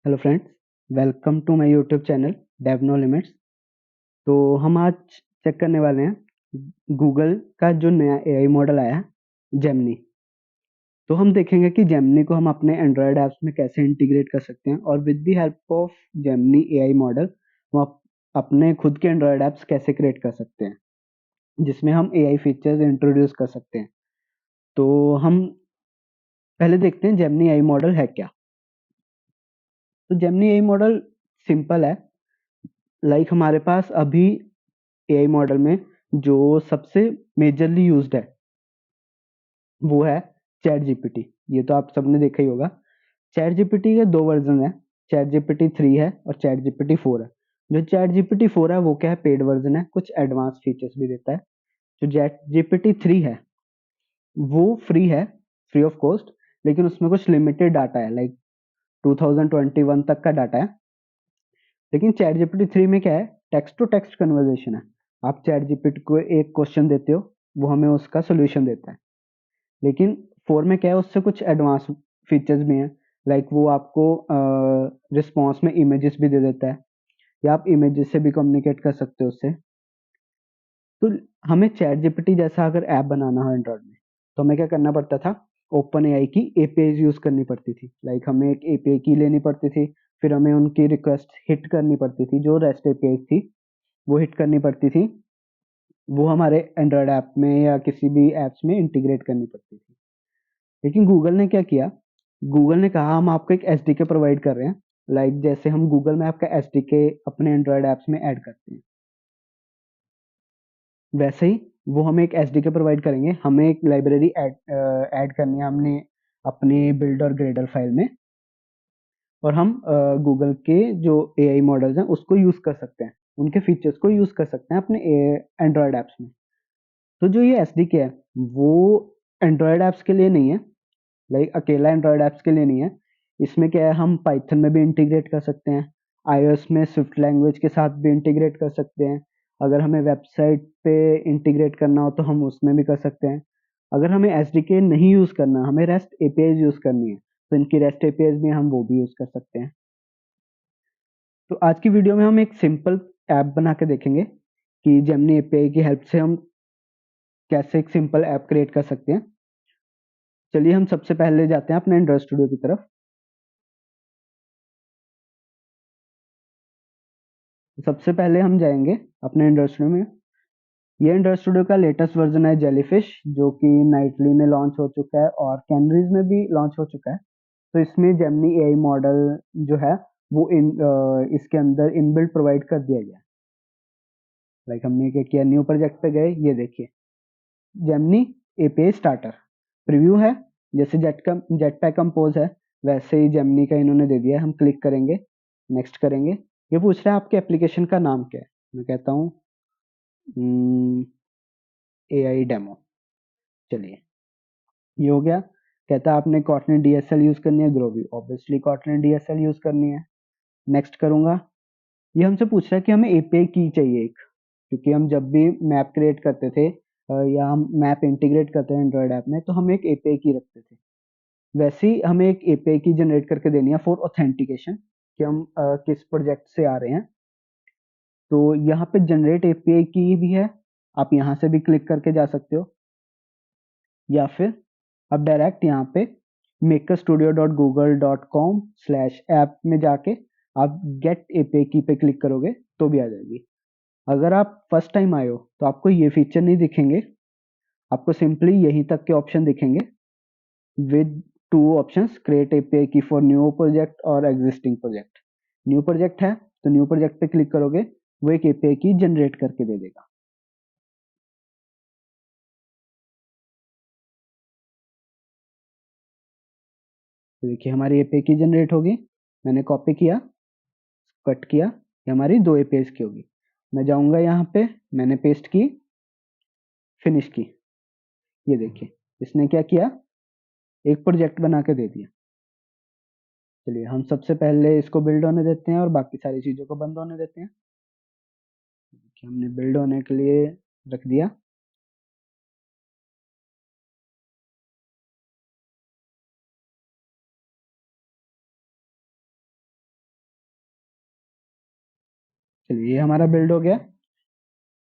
Hello friends, welcome to my YouTube channel Dave no limits. तो हम आज check करने वाले हैं गूगल का जो नया एआई मॉडल आया है, जेमिनी। तो हम देखेंगे कि जेमिनी को हम अपने एंड्रॉयड ऐप्स में कैसे इंटीग्रेट कर सकते हैं और with the help of Gemini AI model हम अपने खुद के एंड्रॉयड ऐप्स कैसे क्रिएट कर सकते हैं, जिसमें हम एआई फीचर्स इंट्रोड्यूस कर सकते हैं। तो हम पहले देखते हैं जेमिनी एआई मॉडल है क्या। तो जेमिनी एआई मॉडल सिंपल है। हमारे पास अभी एआई मॉडल में जो सबसे मेजरली यूज्ड है वो है चैट जीपीटी। ये तो आप सबने देखा ही होगा। चैट जीपीटी के दो वर्जन है, चैट जीपीटी 3 है और चैट जीपीटी 4 है। जो चैट जीपीटी 4 है वो क्या है, पेड वर्जन है, कुछ एडवांस फीचर्स भी देता है। जो चैट जीपीटी 3 है वो फ्री है, फ्री ऑफ कॉस्ट, लेकिन उसमें कुछ लिमिटेड डाटा है, 2021 तक का डाटा है। लेकिन चैट जीपीटी 3 में क्या है, टेक्स्ट टू टेक्स्ट कन्वर्सेशन है। आप चैट जीपीटी को एक क्वेश्चन देते हो, वो हमें उसका सोल्यूशन देता है। लेकिन 4 में क्या है, उससे कुछ एडवांस फीचर्स भी हैं। वो आपको रिस्पॉन्स में इमेजेस भी दे देता है, या आप इमेजेस से भी कम्युनिकेट कर सकते हो उससे। तो हमें चैट जीपीटी जैसा अगर ऐप बनाना हो एंड्रॉइड में, तो हमें क्या करना पड़ता था, ओपन एआई की एपीआई यूज करनी पड़ती थी। हमें एक एपीआई की लेनी पड़ती थी, फिर हमें उनकी रिक्वेस्ट हिट करनी पड़ती थी, जो रेस्ट एपीआई थी वो हिट करनी पड़ती थी, वो हमारे एंड्रॉयड ऐप में या किसी भी एप्स में इंटीग्रेट करनी पड़ती थी। लेकिन गूगल ने क्या किया, गूगल ने कहा हम आपको एक एसडीके प्रोवाइड कर रहे हैं। जैसे हम गूगल मैप का एसडीके अपने एंड्रॉयड ऐप्स में ऐड करते हैं, वैसे ही वो हमें एक एसडीके प्रोवाइड करेंगे। हमें एक लाइब्रेरी ऐड करनी है हमने अपने बिल्डर ग्रेडर फाइल में, और हम गूगल के जो एआई मॉडल्स हैं उसको यूज कर सकते हैं, उनके फीचर्स को यूज कर सकते हैं अपने एंड्रॉयड ऐप्स में। तो जो ये एसडीके है वो एंड्रॉयड ऐप्स के लिए नहीं है, अकेला एंड्रॉयड ऐप्स के लिए नहीं है। इसमें क्या है, हम पाइथन में भी इंटीग्रेट कर सकते हैं, आईओएस में स्विफ्ट लैंग्वेज के साथ भी इंटीग्रेट कर सकते हैं। अगर हमें वेबसाइट पे इंटीग्रेट करना हो तो हम उसमें भी कर सकते हैं। अगर हमें एसडीके नहीं यूज करना, हमें रेस्ट एपीआई यूज करनी है, तो इनकी रेस्ट एपीआई भी हम वो भी यूज कर सकते हैं। तो आज की वीडियो में हम एक सिंपल ऐप बना के देखेंगे कि जेमिनी एपीआई की हेल्प से हम कैसे एक सिंपल ऐप क्रिएट कर सकते हैं। चलिए हम सबसे पहले जाते हैं अपने एंड्रॉइड स्टूडियो की तरफ। सबसे पहले हम जाएंगे अपने एंड्रॉइड स्टूडियो में। ये एंड्रॉइड स्टूडियो का लेटेस्ट वर्जन है जेलीफिश, जो कि नाइटली में लॉन्च हो चुका है और कैनरीज में भी लॉन्च हो चुका है। तो इसमें जेमिनी एआई मॉडल जो है वो इसके अंदर इनबिल्ट प्रोवाइड कर दिया गया है। हमने क्या किया, न्यू प्रोजेक्ट पे गए, ये देखिए जेमिनी एपीआई स्टार्टर प्रीव्यू है। जैसे जेट पैक कंपोज है, वैसे ही जेमिनी का इन्होंने दे दिया है। हम क्लिक करेंगे, नेक्स्ट करेंगे। ये पूछ रहा है आपके एप्लीकेशन का नाम क्या है। मैं कहता हूँ एआई डेमो। चलिए, ये हो गया। कहता है आपने कॉटलिन डीएसएल यूज करनी है, ग्रोवी ऑब्वियसली कॉटलिन डीएसएल यूज करनी है। नेक्स्ट करूंगा। ये हमसे पूछ रहा है कि हमें एपीआई की चाहिए एक, क्योंकि हम जब भी मैप क्रिएट करते थे या हम मैप इंटीग्रेट करते हैं एंड्रॉयड ऐप में, तो हम एक एपीआई की रखते थे। वैसे ही हमें एक एपीआई की जनरेट करके देनी है फॉर ऑथेंटिकेशन, कि हम किस प्रोजेक्ट से आ रहे हैं। तो यहाँ पे जनरेट एपीआई की भी है, आप यहाँ से भी क्लिक करके जा सकते हो, या फिर आप डायरेक्ट यहाँ पे makerstudio.google.com/app में जाके आप गेट एपीआई की पे क्लिक करोगे तो भी आ जाएगी। अगर आप फर्स्ट टाइम आए हो तो आपको ये फीचर नहीं दिखेंगे, आपको सिंपली यहीं तक के ऑप्शन दिखेंगे with two options, create API की फॉर न्यू प्रोजेक्ट और एग्जिस्टिंग प्रोजेक्ट। न्यू प्रोजेक्ट है तो न्यू प्रोजेक्ट पे क्लिक करोगे, वो एक एपीआई की जनरेट करके दे देगा। तो देखिए हमारी एपीआई की जनरेट होगी, मैंने कॉपी किया, कट किया, ये हमारी दो एपीआई की होगी। मैं जाऊंगा यहाँ पे, मैंने पेस्ट की, फिनिश की। ये देखिए इसने क्या किया, एक प्रोजेक्ट बना के दे दिया। चलिए हम सबसे पहले इसको बिल्ड होने देते हैं और बाकी सारी चीजों को बंद होने देते हैं। देखिए हमने बिल्ड होने के लिए रख दिया। चलिए ये हमारा बिल्ड हो गया।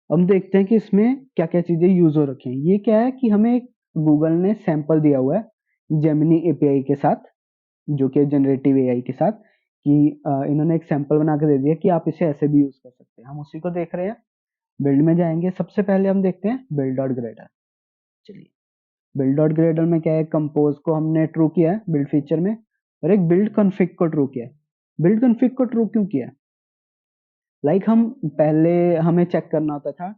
अब देखते हैं कि इसमें क्या क्या चीजें यूज हो रखी हैं। ये क्या है कि हमें गूगल ने सैंपल दिया हुआ है जेमिनी एपीआई के साथ, जो कि जनरेटिव एआई के साथ, कि इन्होंने एक सैंपल बना के दे दिया कि आप इसे ऐसे भी यूज कर सकते हैं। हम उसी को देख रहे हैं। बिल्ड में जाएंगे, सबसे पहले हम देखते हैं बिल्ड डॉट ग्रेडर। चलिए बिल्ड डॉट ग्रेडर में क्या है, कंपोज को हमने ट्रू किया है बिल्ड फीचर में, और एक बिल्ड कॉन्फिग को ट्रू किया है। बिल्ड कॉन्फिग को ट्रू क्यों किया? हम पहले हमें चेक करना होता था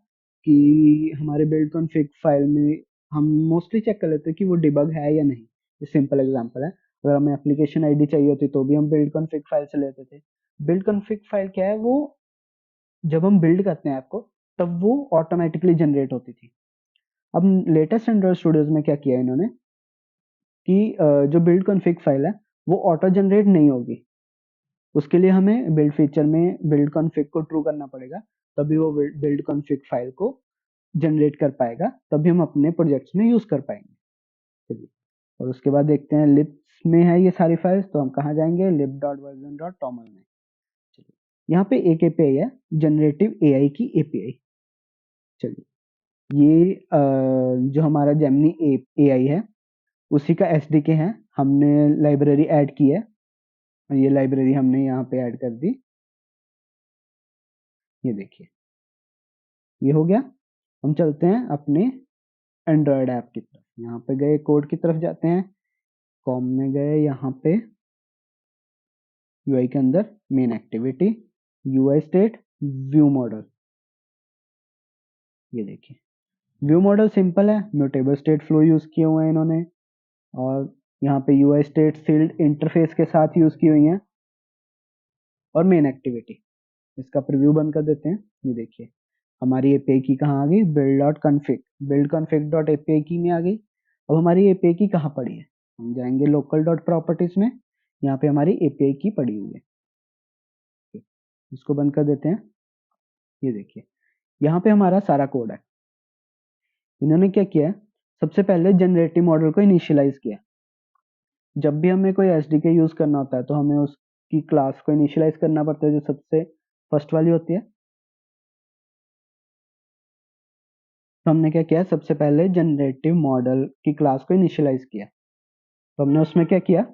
कि हमारे बिल्ड कॉन्फिग फाइल में हम मोस्टली चेक कर लेते हैं कि वो डिबग है या नहीं। ये सिंपल एग्जांपल है। अगर हमें एप्लीकेशन आईडी चाहिए होती तो भी हम बिल्ड कॉन्फिग फाइल से लेते थे। बिल्ड कॉन्फिग फाइल क्या है, वो जब हम बिल्ड करते हैं ऐप को तब वो ऑटोमेटिकली जनरेट होती थी। अब लेटेस्ट एंड्रॉइड स्टूडियोज में क्या किया इन्होंने कि जो बिल्ड कॉन्फिग फाइल है वो ऑटो जनरेट नहीं होगी। उसके लिए हमें बिल्ड फीचर में बिल्ड कॉन्फिग को ट्रू करना पड़ेगा, तभी वो बिल्ड कॉन्फिग फाइल को जनरेट कर पाएगा, तभी हम अपने प्रोजेक्ट्स में यूज कर पाएंगे। चलिए, और उसके बाद देखते हैं लिब्स में है ये सारी फाइल्स, तो हम कहाँ जाएंगे, lib.version.toml में। चलिए यहाँ पे एक एपीआई है, जनरेटिव एआई की एपीआई। चलिए ये जो हमारा जेमिनी एआई है उसी का एसडीके है। हमने लाइब्रेरी ऐड की है, और ये लाइब्रेरी हमने यहाँ पे ऐड कर दी। ये देखिए ये हो गया। हम चलते हैं अपने एंड्रॉयड ऐप की तरफ। यहाँ पे गए, कोड की तरफ जाते हैं, कॉम में गए, यहाँ पे यूआई के अंदर main activity, UI state, view model. ये देखिए व्यू मॉडल सिंपल है, म्यूटेबल स्टेट फ्लो यूज किए हुए हैं इन्होंने, और यहाँ पे यूआई स्टेट फील्ड इंटरफेस के साथ यूज की हुई है, और मेन एक्टिविटी। इसका प्रीव्यू बंद कर देते हैं। ये देखिए हमारी एपीआई की कहाँ आ गई, build dot config, build config dot API की में आ गई। अब हमारी एपीआई की कहाँ पड़ी है, हम जाएंगे लोकल डॉट प्रॉपर्टीज में, यहाँ पे हमारी एपीआई की पड़ी हुई है। इसको बंद कर देते हैं। ये देखिए यहाँ पे हमारा सारा कोड है। इन्होंने क्या किया है, सबसे पहले जनरेटिव मॉडल को इनिशियलाइज किया। जब भी हमें कोई एसडीके यूज करना होता है तो हमें उसकी क्लास को इनिशियलाइज करना पड़ता है, जो सबसे फर्स्ट वाली होती है। तो हमने क्या किया, सबसे पहले जनरेटिव मॉडल की क्लास को इनिशियलाइज किया। तो हमने उसमें क्या किया,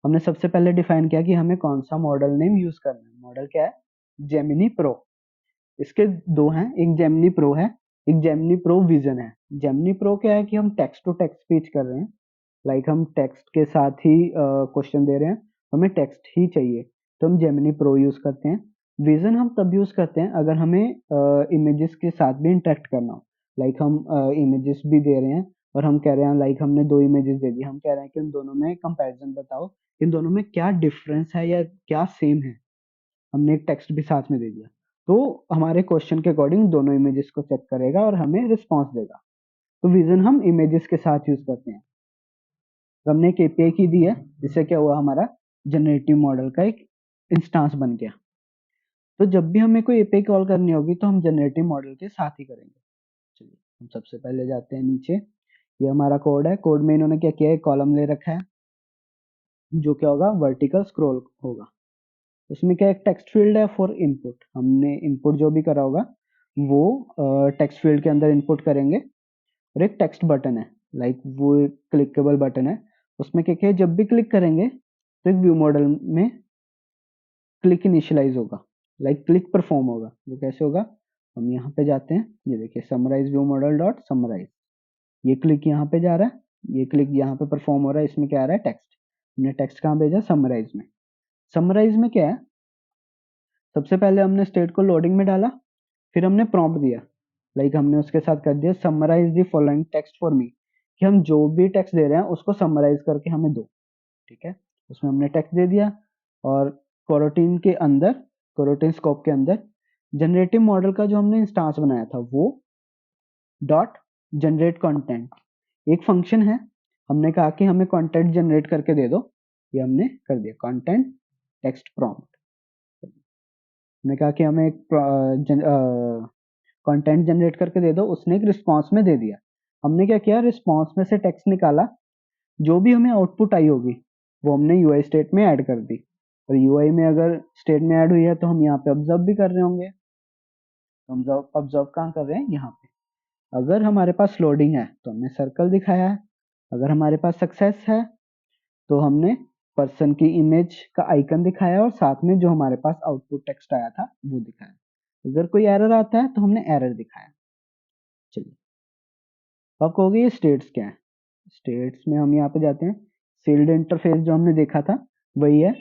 हमने सबसे पहले डिफाइन किया कि हमें कौन सा मॉडल नेम यूज करना है। मॉडल क्या है, जेमिनी प्रो। इसके दो हैं, एक जेमिनी प्रो है, एक जेमिनी प्रो विजन है। जेमिनी प्रो क्या है कि हम टेक्स्ट टू टेक्स्ट स्पीच कर रहे हैं, हम टेक्स्ट के साथ ही क्वेश्चन दे रहे हैं, हमें टेक्स्ट ही चाहिए, तो हम जेमिनी प्रो यूज करते हैं। विजन हम तब यूज करते हैं अगर हमें इमेजेस के साथ भी इंटरेक्ट करना हो। हम इमेजेस भी दे रहे हैं और हम कह रहे हैं हमने दो इमेजेस दे दी, हम कह रहे हैं कि उन दोनों में कंपैरिजन बताओ, इन दोनों में क्या डिफरेंस है या क्या सेम है। हमने एक टेक्स्ट भी साथ में दे दिया, तो हमारे क्वेश्चन के अकॉर्डिंग दोनों इमेजेस को चेक करेगा और हमें रिस्पॉन्स देगा। तो विजन हम इमेजेस के साथ यूज करते हैं। तो हमने एक एपीआई की दी है, जिससे क्या हुआ, हमारा जनरेटिव मॉडल का एक इंस्टांस बन गया। तो जब भी हमें कोई एपीआई कॉल करनी होगी तो हम जनरेटिव मॉडल के साथ ही करेंगे। चलिए हम सबसे पहले जाते हैं नीचे। ये हमारा कोड है, कोड में इन्होंने क्या किया है, कॉलम ले रखा है, जो क्या होगा, वर्टिकल स्क्रॉल होगा। उसमें क्या एक टेक्स्ट फील्ड है फॉर इनपुट, हमने इनपुट जो भी करा होगा वो टेक्स्ट फील्ड के अंदर इनपुट करेंगे। और एक टेक्स्ट बटन है, वो एक क्लिकेबल बटन है। उसमें क्या क्या है, जब भी क्लिक करेंगे तो एक व्यू मॉडल में क्लिक इनिशियलाइज होगा, क्लिक परफॉर्म होगा। वो कैसे होगा, हम यहाँ पे जाते हैं, ये देखिए summarize view model dot summarize, ये क्लिक यहाँ पे जा रहा है, ये क्लिक यहाँ पे परफॉर्म हो रहा है। इसमें क्या आ रहा है, टेक्स्ट। हमने टेक्स्ट कहाँ भेजा, समराइज में। समराइज में क्या है, सबसे पहले हमने स्टेट को लोडिंग में डाला, फिर हमने प्रॉम्प्ट दिया, हमने उसके साथ कर दिया summarize the following text for me, कि हम जो भी टेक्स्ट दे रहे हैं उसको समराइज करके हमें दो। ठीक है, उसमें हमने टेक्स्ट दे दिया, और कोरोटीन के अंदर, कोरोटीन स्कोप के अंदर जनरेटिव मॉडल का जो हमने इंस्टांस बनाया था वो डॉट जनरेट कंटेंट एक फंक्शन है। हमने कहा कि हमें कंटेंट जनरेट करके दे दो, ये हमने कर दिया, कंटेंट टेक्स्ट प्रॉम्प्ट। हमने कहा कि हमें एक कंटेंट जनरेट करके दे दो, उसने एक रिस्पॉन्स में दे दिया। हमने क्या किया, रिस्पॉन्स में से टेक्स्ट निकाला, जो भी हमें आउटपुट आई होगी वो हमने यूआई स्टेट में ऐड कर दी। और यूआई में अगर स्टेट में ऐड हुई है तो हम यहाँ पे ऑब्जर्व भी कर रहे होंगे। तो हम ऑब्जर्व कहाँ कर रहे हैं, यहाँ पे। अगर हमारे पास लोडिंग है तो हमने सर्कल दिखाया है, अगर हमारे पास सक्सेस है तो हमने पर्सन की इमेज का आइकन दिखाया है और साथ में जो हमारे पास आउटपुट टेक्स्ट आया था वो दिखाया। अगर कोई एरर आता है तो हमने एरर दिखाया। चलिए, अब कहोगे ये स्टेट्स क्या है। स्टेट्स में हम यहाँ पे जाते हैं, सील्ड इंटरफेस जो हमने देखा था वही है,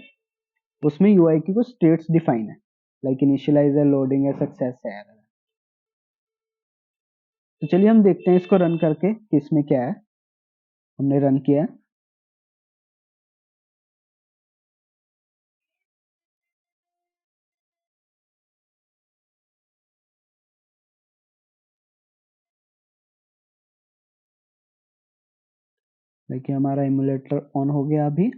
उसमें यूआई की कुछ स्टेट्स डिफाइन है, लाइक इनिशियलाइज है, लोडिंग है, सक्सेस है, एरर है। तो चलिए हम देखते हैं इसको रन करके कि इसमें क्या है। हमने रन किया है, देखिए हमारा इमुलेटर ऑन हो गया अभी।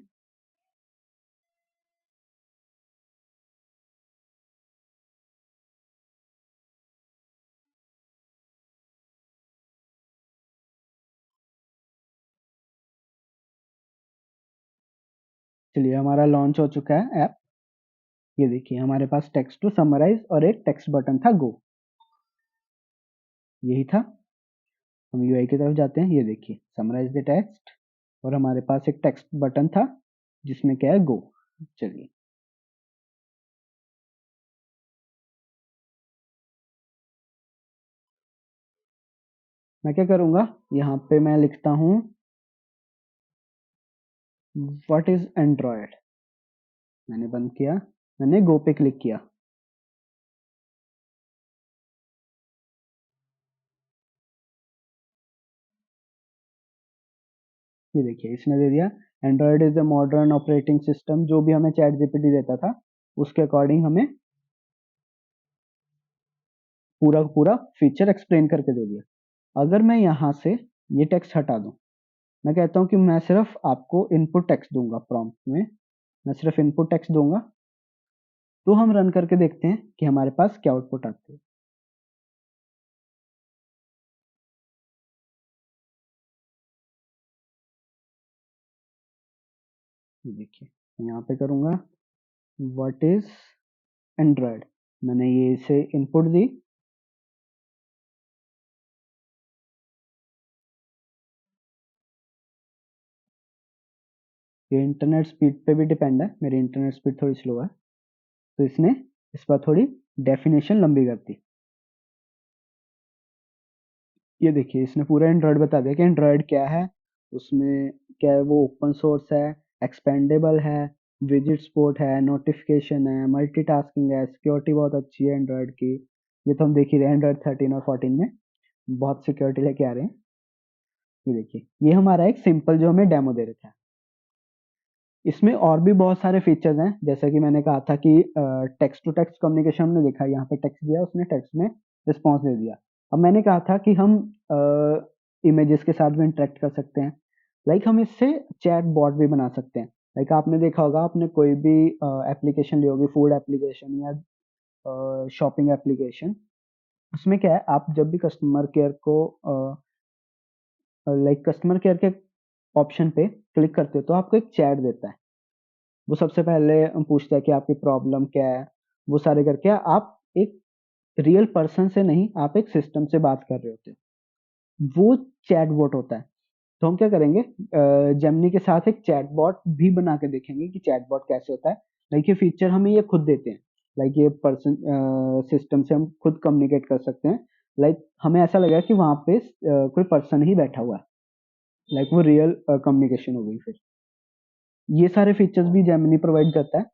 चलिए हमारा लॉन्च हो चुका है ऐप। ये देखिए हमारे पास टेक्स्ट टू समराइज और एक टेक्स्ट बटन था गो, यही था। हम यूआई की तरफ जाते हैं, ये देखिए समराइज द टेक्स्ट और हमारे पास एक टेक्स्ट बटन था जिसमें क्या है, गो। चलिए मैं क्या करूंगा, यहाँ पे मैं लिखता हूँ व्हाट इज एंड्रॉयड। मैंने बंद किया, मैंने गो पे क्लिक किया। ये देखिए इसने दे दिया, Android is a modern operating system. जो भी हमें चैट जीपीटी देता था उसके अकॉर्डिंग हमें पूरा पूरा फीचर एक्सप्लेन करके दे दिया। अगर मैं यहाँ से ये टेक्स्ट हटा दूं, मैं कहता हूँ कि मैं सिर्फ आपको इनपुट टेक्स्ट दूंगा, प्रॉम्प्ट में मैं सिर्फ इनपुट टेक्स्ट दूंगा, तो हम रन करके देखते हैं कि हमारे पास क्या आउटपुट आती है। ये देखिए मैं यहाँ पे करूंगा व्हाट इज एंड्रॉयड, मैंने ये इसे इनपुट दी। ये इंटरनेट स्पीड पे भी डिपेंड है, मेरी इंटरनेट स्पीड थोड़ी स्लो है, तो इसने इस पर थोड़ी डेफिनेशन लंबी कर दी। ये देखिए इसने पूरा एंड्रॉयड बता दिया कि एंड्रॉयड क्या है, उसमें क्या है, वो ओपन सोर्स है, एक्सपेंडेबल है, विजिट सपोर्ट है, नोटिफिकेशन है, मल्टीटास्किंग है, सिक्योरिटी बहुत अच्छी है एंड्रॉयड की। ये तो हम देख ही रहे हैं एंड्रॉयड 13 और 14 में बहुत सिक्योरिटी लेके आ रहे हैं। ये देखिए ये हमारा एक सिंपल जो हमें डेमो दे रखा है। इसमें और भी बहुत सारे फीचर्स हैं, जैसा कि मैंने कहा था कि टेक्स्ट टू टेक्स्ट कम्युनिकेशन हमने देखा, यहाँ पे टेक्स्ट दिया, उसने टेक्स्ट में रिस्पॉन्स दे दिया। अब मैंने कहा था कि हम इमेजेस के साथ भी इंटरेक्ट कर सकते हैं, लाइक हम इससे चैट बॉट भी बना सकते हैं। लाइक आपने देखा होगा, आपने कोई भी एप्लीकेशन ली होगी, फूड एप्लीकेशन या शॉपिंग एप्लीकेशन, उसमें क्या है, आप जब भी कस्टमर केयर को लाइक कस्टमर केयर के ऑप्शन पे क्लिक करते हो तो आपको एक चैट देता है। वो सबसे पहले पूछता है कि आपकी प्रॉब्लम क्या है, वो सारे करके आप एक रियल पर्सन से नहीं, आप एक सिस्टम से बात कर रहे होते हो, वो चैटबॉट होता है। तो हम क्या करेंगे, जेमिनी के साथ एक चैटबॉट भी बना के देखेंगे कि चैटबॉट कैसे होता है। लाइक ये फीचर हमें ये खुद देते हैं, लाइक ये पर्सन सिस्टम से हम खुद कम्युनिकेट कर सकते हैं। लाइक हमें ऐसा लगा कि वहां पे कोई पर्सन ही बैठा हुआ है, लाइक वो रियल कम्युनिकेशन हो गई। फिर ये सारे फीचर्स भी जेमिनी प्रोवाइड करता है।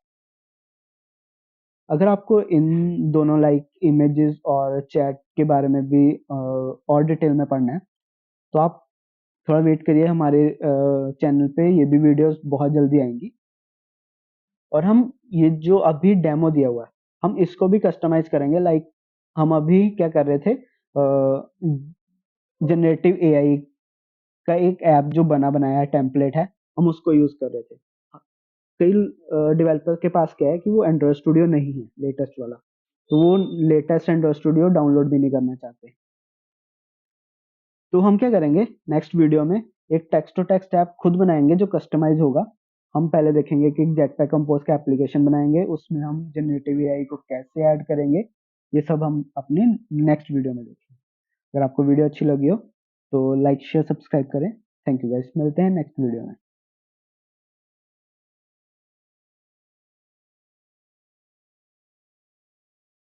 अगर आपको इन दोनों लाइक इमेजेस और चैट के बारे में भी और डिटेल में पढ़ना है तो आप थोड़ा वेट करिए, हमारे चैनल पे ये भी वीडियोस बहुत जल्दी आएंगी। और हम ये जो अभी डेमो दिया हुआ है, हम इसको भी कस्टमाइज करेंगे। लाइक हम अभी क्या कर रहे थे, जनरेटिव एआई का एक ऐप जो बना बनाया है, टेम्पलेट है, हम उसको यूज कर रहे थे। कई डेवलपर के पास क्या है कि वो एंड्रॉयड स्टूडियो नहीं है लेटेस्ट वाला, तो वो लेटेस्ट एंड्रॉयड स्टूडियो डाउनलोड भी नहीं करना चाहते। तो हम क्या करेंगे, नेक्स्ट वीडियो में एक टेक्स्ट टू टेक्स्ट ऐप खुद बनाएंगे जो कस्टमाइज होगा। हम पहले देखेंगे कि जेटपैक कंपोज का एप्लीकेशन बनाएंगे, उसमें हम जनरेटिव एआई को कैसे ऐड करेंगे, ये सब हम अपने नेक्स्ट वीडियो में देखेंगे। अगर आपको वीडियो अच्छी लगी हो तो लाइक शेयर सब्सक्राइब करें। थैंक यू गाइस, मिलते हैं नेक्स्ट वीडियो में।